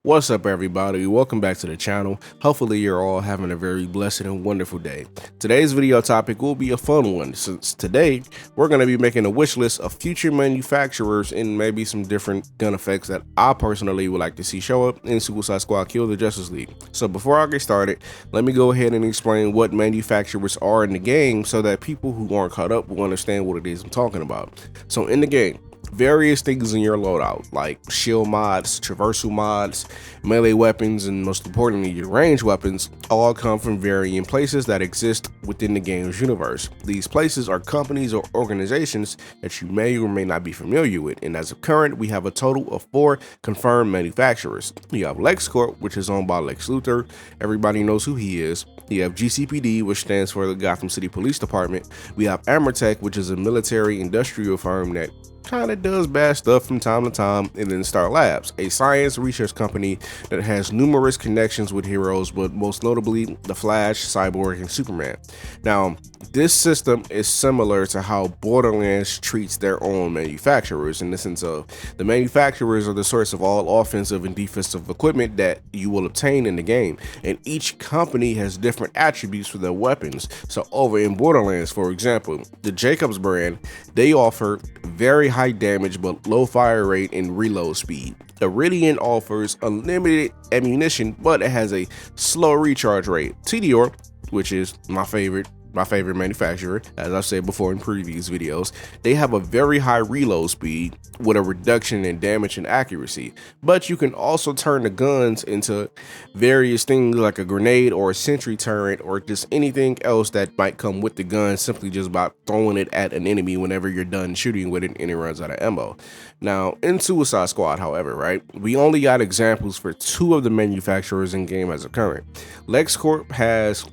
What's up, everybody? Welcome back to the channel. Hopefully you're all having a very blessed and wonderful day. Today's video topic will be a fun one, since today we're going to be making a wish list of future manufacturers and maybe some different gun effects that I personally would like to see show up in Suicide Squad Kill the Justice League. So before I get started, let me go ahead and explain what manufacturers are in the game so that people who aren't caught up will understand what it is I'm talking about. So in the game, various things in your loadout like shield mods, traversal mods, melee weapons, and most importantly your range weapons all come from varying places that exist within the game's universe. These places are companies or organizations that you may or may not be familiar with, and as of current we have a total of 4 confirmed manufacturers. You have LexCorp, which is owned by Lex Luthor. Everybody knows who he is. You have GCPD, which stands for the Gotham City Police Department. We have Amertech, which is a military industrial firm that kind of does bad stuff from time to time, and then Star Labs, a science research company that has numerous connections with heroes, but most notably the Flash, Cyborg, and Superman. Now, this system is similar to how Borderlands treats their own manufacturers, in the sense of the manufacturers are the source of all offensive and defensive equipment that you will obtain in the game, and each company has different attributes for their weapons. So over in Borderlands, for example, the Jacobs brand, they offer very high damage but low fire rate and reload speed. Iridian offers unlimited ammunition, but it has a slow recharge rate. TDR, which is my favorite manufacturer, as I've said before in previous videos, they have a very high reload speed with a reduction in damage and accuracy. But you can also turn the guns into various things like a grenade or a sentry turret or just anything else that might come with the gun, simply just by throwing it at an enemy whenever you're done shooting with it and it runs out of ammo. Now, in Suicide Squad, however, right, we only got examples for 2 of the manufacturers in game as of current. LexCorp has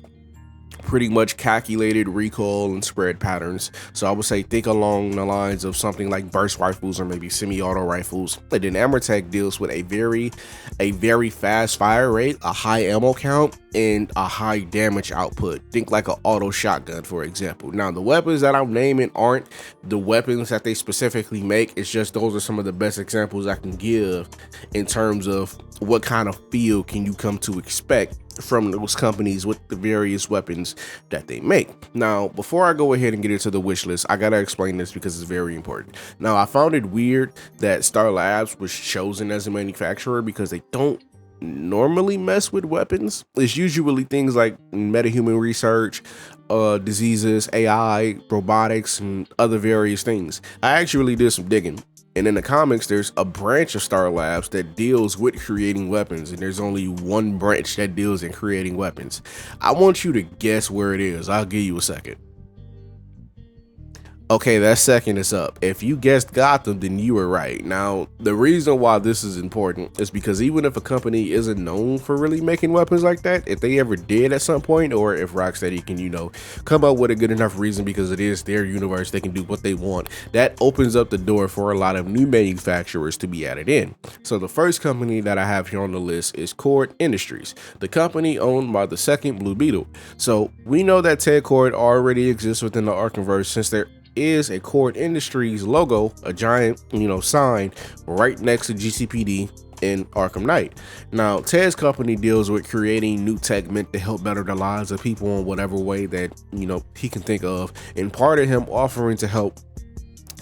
pretty much calculated recoil and spread patterns, so I would say think along the lines of something like burst rifles or maybe semi-auto rifles. And then Amertech deals with a very fast fire rate, a high ammo count, and a high damage output. Think like an auto shotgun, for example. Now, the weapons that I'm naming aren't the weapons that they specifically make, it's just those are some of the best examples I can give in terms of what kind of feel can you come to expect from those companies with the various weapons that they make. Now, before I go ahead and get into the wish list, I gotta explain this because it's very important. Now, I found it weird that Star Labs was chosen as a manufacturer because they don't normally mess with weapons. It's usually things like metahuman research, diseases, AI, robotics, and other various things. I actually did some digging, and in the comics, there's a branch of Star Labs that deals with creating weapons, and there's only one branch that deals in creating weapons. I want you to guess where it is. I'll give you a second. Okay, that second is up. If you guessed Gotham, then you were right. Now, the reason why this is important is because even if a company isn't known for really making weapons like that, if they ever did at some point, or if Rocksteady can, come up with a good enough reason because it is their universe, they can do what they want, that opens up the door for a lot of new manufacturers to be added in. So the first company that I have here on the list is Cord Industries, the company owned by the second Blue Beetle. So we know that Ted Cord already exists within the Arkhamverse, since there is a Cord Industries logo, a giant, sign right next to GCPD in Arkham Knight. Now, Ted's company deals with creating new tech meant to help better the lives of people in whatever way that, he can think of, and part of him offering to help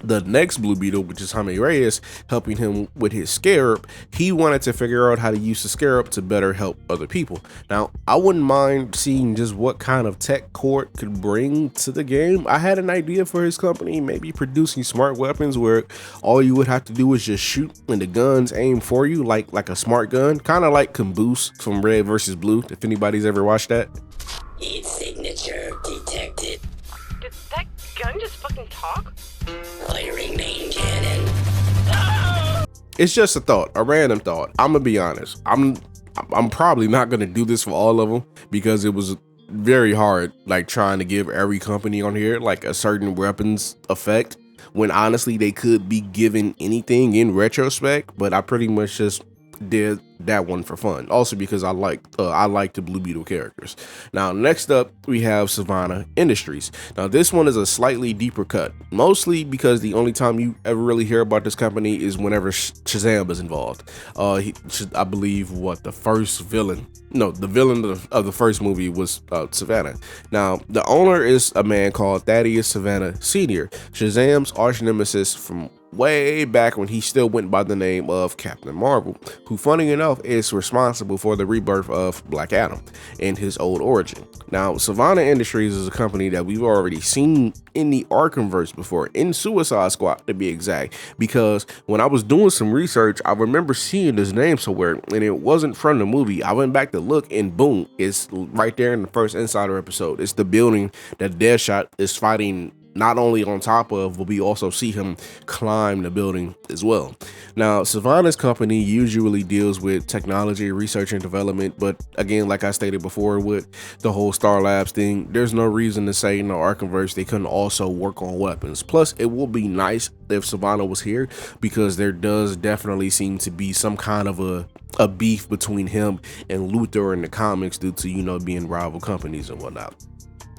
the next Blue Beetle, which is Jaime Reyes, helping him with his scarab. He wanted to figure out how to use the scarab to better help other people. Now, I wouldn't mind seeing just what kind of tech Cord could bring to the game. I had an idea for his company, maybe producing smart weapons where all you would have to do is just shoot and the guns aim for you, like a smart gun, kind of like Caboose from Red versus Blue, if anybody's ever watched that. Its signature detected. Did that gun just fucking talk? Firing main cannon. It's just a thought, a random thought. I'm gonna be honest. I'm probably not gonna do this for all of them because it was very hard, like trying to give every company on here like a certain weapons effect, when honestly they could be given anything in retrospect. But I pretty much just did that one for fun. Also because I like the Blue Beetle characters. Now next up we have Savannah Industries. Now this one is a slightly deeper cut, mostly because the only time you ever really hear about this company is whenever Shazam is involved. I believe the villain of the first movie was Savannah. Now the owner is a man called Thaddeus Savannah Sr., Shazam's arch nemesis from way back when he still went by the name of Captain Marvel, who funny enough is responsible for the rebirth of Black Adam in his old origin. Now Savannah Industries is a company that we've already seen in the Arkhamverse before, in Suicide Squad to be exact, because when I was doing some research I remember seeing this name somewhere and it wasn't from the movie. I went back to look and boom, it's right there in the first Insider episode. It's the building that Deadshot is fighting not only on top of, but we also see him climb the building as well. Now, Savannah's company usually deals with technology, research, and development, but again, like I stated before with the whole Star Labs thing, there's no reason to say in the Arkhamverse they couldn't also work on weapons. Plus, it would be nice if Savannah was here, because there does definitely seem to be some kind of a beef between him and Luthor in the comics due to, being rival companies and whatnot.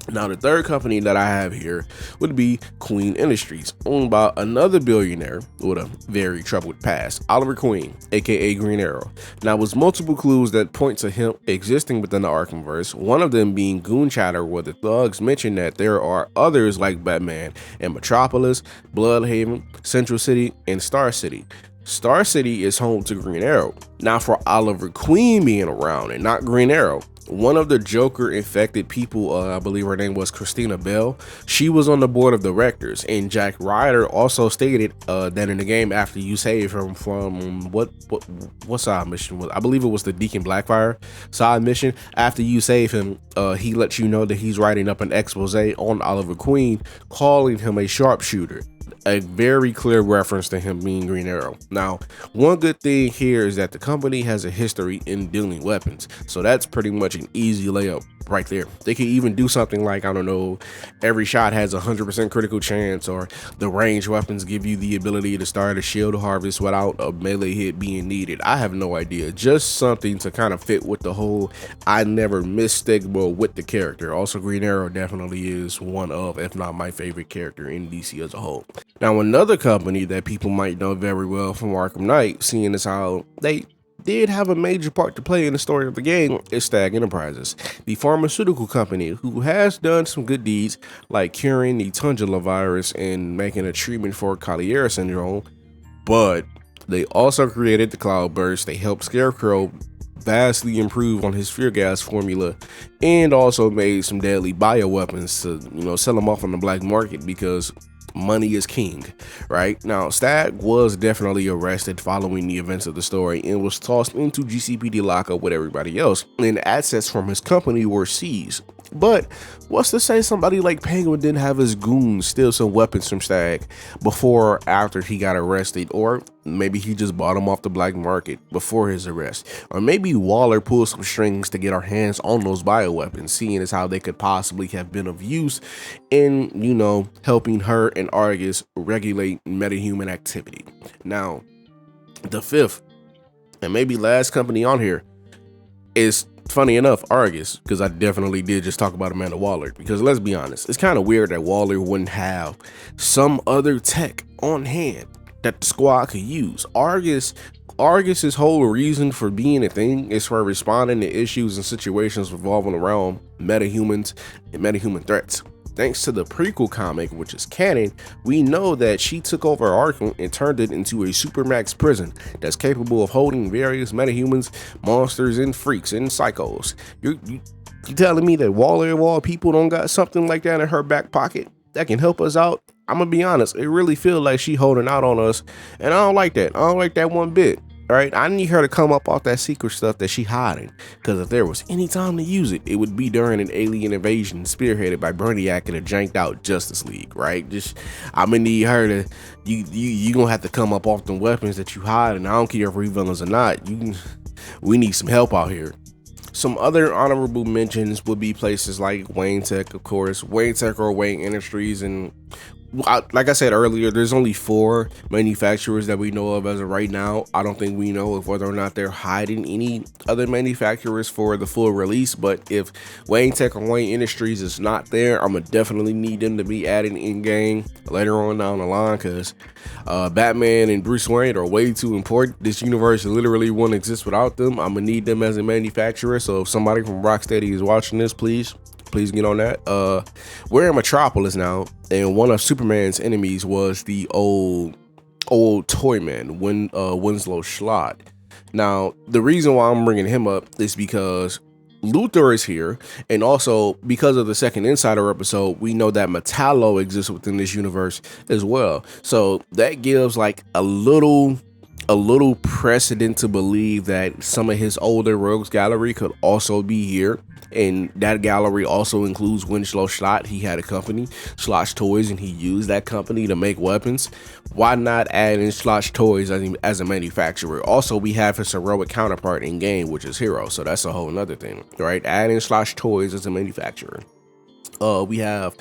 Now, the third company that I have here would be Queen Industries, owned by another billionaire with a very troubled past, Oliver Queen, aka Green Arrow. Now, with multiple clues that point to him existing within the Arkhamverse, one of them being Goon Chatter, where the thugs mention that there are others like Batman in Metropolis, Bloodhaven, Central City, and Star City. Star City is home to Green Arrow. Now, for Oliver Queen being around and not Green Arrow, one of the Joker infected people, I believe her name was Christina Bell, she was on the board of directors, and Jack Ryder also stated that in the game, after you save him from what side mission was, I believe it was the Deacon Blackfire side mission, after you save him, he lets you know that he's writing up an expose on Oliver Queen, calling him a sharpshooter. A very clear reference to him being Green Arrow. Now, one good thing here is that the company has a history in dealing weapons, so that's pretty much an easy layup right there. They could even do something like, I don't know, every shot has 100% critical chance, or the range weapons give you the ability to start a shield harvest without a melee hit being needed. I have no idea, just something to kind of fit with the whole I never miss stigma with the character. Also, Green Arrow definitely is one of, if not my favorite character in DC as a whole. Now, another company that people might know very well from Arkham Knight, seeing as how they did have a major part to play in the story of the game, is Stag Enterprises, the pharmaceutical company who has done some good deeds like curing the Tundra virus and making a treatment for Collier syndrome, but they also created the Cloudburst. They helped Scarecrow vastly improve on his fear gas formula, and also made some deadly bioweapons to sell them off on the black market, because money is king. Right now, Stag was definitely arrested following the events of the story and was tossed into GCPD lockup with everybody else, and assets from his company were seized. But what's to say somebody like Penguin didn't have his goons steal some weapons from Stag before or after he got arrested? Or maybe he just bought them off the black market before his arrest. Or maybe Waller pulled some strings to get our hands on those bioweapons, seeing as how they could possibly have been of use in, helping her and Argus regulate metahuman activity. Now, the fifth and maybe last company on here is, funny enough, Argus, because I definitely did just talk about Amanda Waller, because let's be honest, it's kind of weird that Waller wouldn't have some other tech on hand that the squad could use. Argus's whole reason for being a thing is for responding to issues and situations revolving around metahumans and metahuman threats. Thanks to the prequel comic, which is canon, we know that she took over Arkham and turned it into a supermax prison that's capable of holding various metahumans, monsters, and freaks and psychos. You telling me that Waller of all people don't got something like that in her back pocket that can help us out? I'm gonna be honest, it really feels like she holding out on us, and I don't like that. I don't like that one bit. All right, I need her to come up off that secret stuff that she hiding, because if there was any time to use it, it would be during an alien invasion spearheaded by Brainiac and a janked out Justice League, right? I'm gonna need her to, you gonna have to come up off them weapons that you hide, and I don't care if we're villains or not. We need some help out here. Some other honorable mentions would be places like Wayne Tech, of course, Wayne Tech or Wayne Industries, and like I said earlier, there's only 4 manufacturers that we know of as of right now. I don't think we know of whether or not they're hiding any other manufacturers for the full release, but if Wayne Tech or Wayne Industries is not there, I'm gonna definitely need them to be added in game later on down the line, because Batman and Bruce Wayne are way too important. This universe literally won't exist without them. I'm gonna need them as a manufacturer. So if somebody from Rocksteady is watching this, please get on that. We're in Metropolis now, and one of Superman's enemies was the old toy man, Winslow Schlott. Now, the reason why I'm bringing him up is because Luthor is here, and also because of the second Insider episode, we know that Metallo exists within this universe as well. So that gives like a little precedent to believe that some of his older rogues gallery could also be here, and that gallery also includes Winslow Schlott. He had a company, Schlott's Toys, and he used that company to make weapons. Why not add in Schlott's Toys as a manufacturer? Also, we have his heroic counterpart in game, which is Hero, so that's a whole nother thing, right? Add in Schlott's Toys as a manufacturer. We have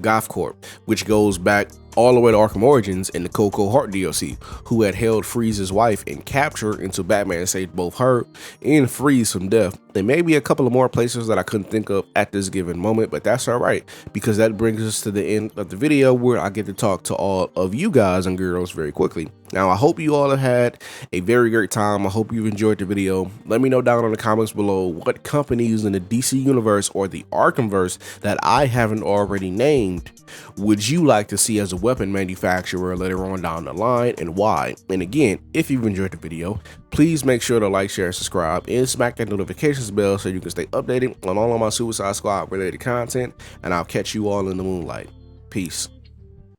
Goth Corp, which goes back all the way to Arkham Origins and the Coco Heart DLC, who had held Freeze's wife in capture until Batman saved both her and Freeze from death. There may be a couple of more places that I couldn't think of at this given moment, but that's all right, because that brings us to the end of the video where I get to talk to all of you guys and girls very quickly. Now, I hope you all have had a very great time. I hope you've enjoyed the video. Let me know down in the comments below what companies in the DC universe or the Arkhamverse that I haven't already named would you like to see as a weapon manufacturer later on down the line, and why. And again, if you've enjoyed the video, please make sure to like, share, subscribe, and smack that notifications bell so you can stay updated on all of my Suicide Squad related content, and I'll catch you all in the moonlight. Peace.